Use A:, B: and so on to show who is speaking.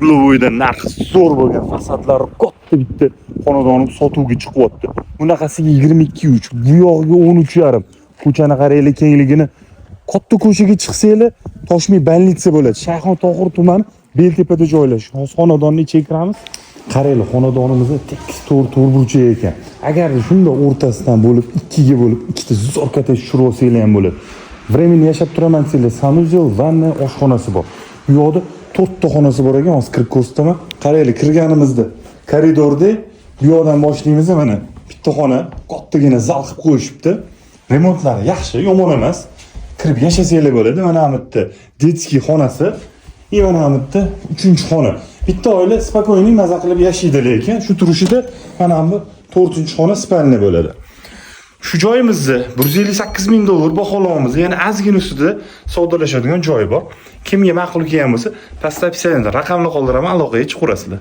A: Ulovoyda narxi zo'r bo'lgan fasadlari katta bitta xonadonim sotuvga chiqyapti. Bunaqasiga 22.3, bu yog'iga 13.5. Ko'chani qaranglar kengligini. Katta ko'chaga chiqsanglar, Toshmi больница bo'ladi. Shayxon Tohir tumani Beltepada joylashgan. Hozir xonadonni ichiga kiramiz. Qaranglar, xonadonimizni tekis to'rt burchak ekan. Agar shunda o'rtasidan bo'lib, ikkiga bo'lib, ikkita zo'r kotej tushirib olsanglar ham bo'ladi. Временно yashab turaman desanglar, sanuzel, vanna, oshxonasi bor. Bu yoqda 4 ta xonasi bor ekan, hozir kirib ko'rsataman. Qaranglar, kirganimizda koridorda bu yoqdan boshlaymiz, mana bitta xona, kattagina zal qilib qo'yishibdi. Remontlari yaxshi, yomon emas. Kirib yashasanglar bo'ladi. Mana bu yerda detskiy xonasi, mana bu yerda 3-xona. Bitta oila spokойный maza qilib yashaydi, lekin shu turishida mana bu 4-xona spalniy bo'ladi. Shu joyimizni $158.000 baholaymiz. Ya'ni ozgina ustida savdolashadigan joy bor. Kimga ma'qul kelgan bo'lsa, pastda opsiyadan raqamni qoldiraman, aloqaga chiqaverasizlar.